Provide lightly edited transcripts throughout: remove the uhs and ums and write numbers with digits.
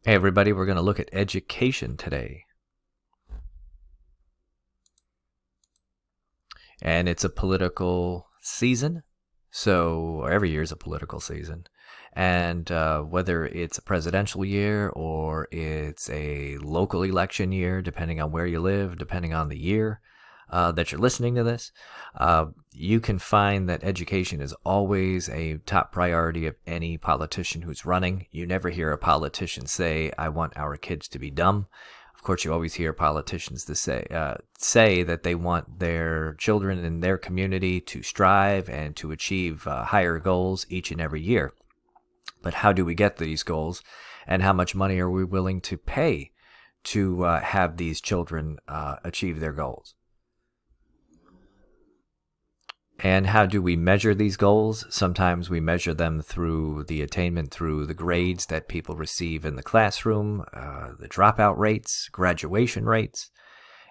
Hey everybody, we're going to look at education today. And it's a political season, so every year is a political season. And whether it's a presidential year or it's a local election year, depending on where you live, depending on the year that you're listening to this, you can find that education is always a top priority of any politician who's running. You never hear a politician say, "I want our kids to be dumb." Of course, you always hear politicians to say that they want their children in their community to strive and to achieve higher goals each and every year. But how do we get these goals, and how much money are we willing to pay to have these children achieve their goals? And how do we measure these goals? Sometimes we measure them through the attainment, through the grades that people receive in the classroom, the dropout rates, graduation rates,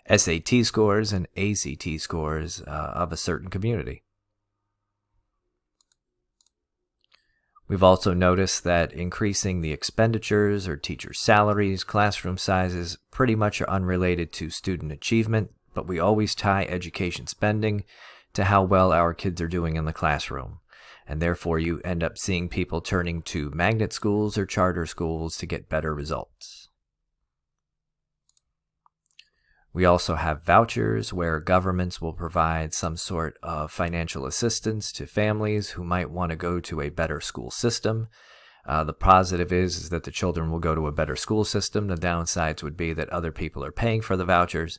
SAT scores, and ACT scores of a certain community. We've also noticed that increasing the expenditures or teacher salaries, classroom sizes, pretty much are unrelated to student achievement, but we always tie education spending to how well our kids are doing in the classroom. And therefore, you end up seeing people turning to magnet schools or charter schools to get better results. We also have vouchers where governments will provide some sort of financial assistance to families who might want to go to a better school system. The positive is that the children will go to a better school system. The downsides would be that other people are paying for the vouchers,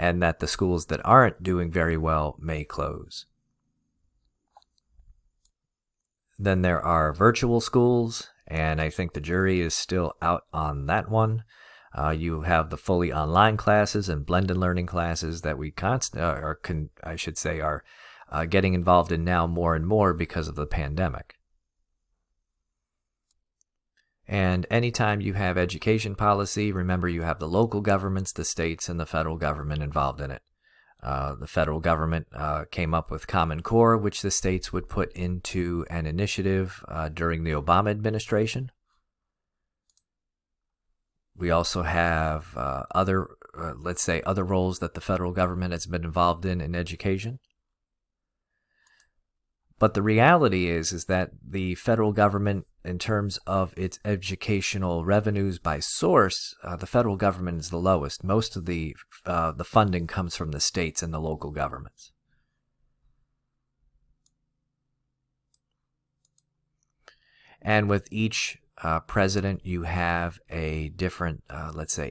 and that the schools that aren't doing very well may close. Then there are virtual schools, and I think the jury is still out on that one. You have the fully online classes and blended learning classes that we are getting involved in now more and more because of the pandemic. And anytime you have education policy, remember you have the local governments, the states, and the federal government involved in it. The federal government came up with Common Core, which the states would put into an initiative during the Obama administration. We also have other roles that the federal government has been involved in education. But the reality is that the federal government, in terms of its educational revenues by source, the federal government is the lowest. Most of the funding comes from the states and the local governments. And with each president, you have a different,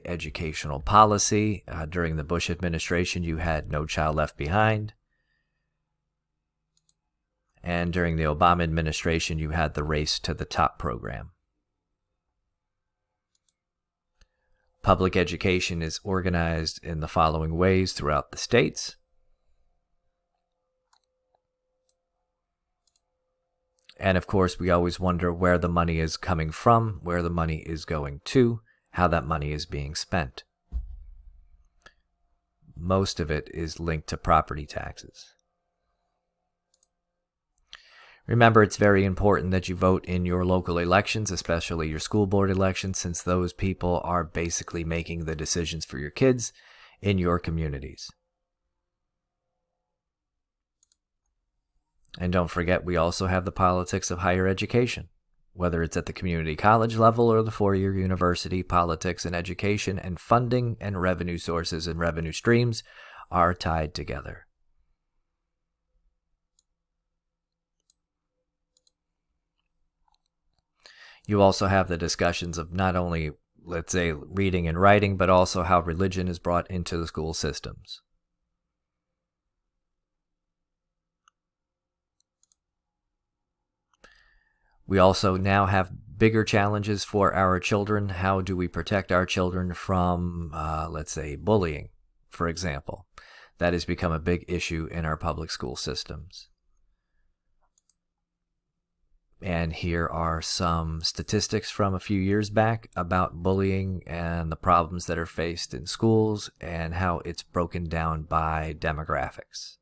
educational policy. During the Bush administration, you had No Child Left Behind. And during the Obama administration, you had the Race to the Top program. Public education is organized in the following ways throughout the states. And of course, we always wonder where the money is coming from, where the money is going to, how that money is being spent. Most of it is linked to property taxes. Remember, it's very important that you vote in your local elections, especially your school board elections, since those people are basically making the decisions for your kids in your communities. And don't forget, we also have the politics of higher education. Whether it's at the community college level or the four-year university, politics and education and funding and revenue sources and revenue streams are tied together. You also have the discussions of not only, reading and writing, but also how religion is brought into the school systems. We also now have bigger challenges for our children. How do we protect our children from, bullying, for example? That has become a big issue in our public school systems. And here are some statistics from a few years back about bullying and the problems that are faced in schools and how it's broken down by demographics.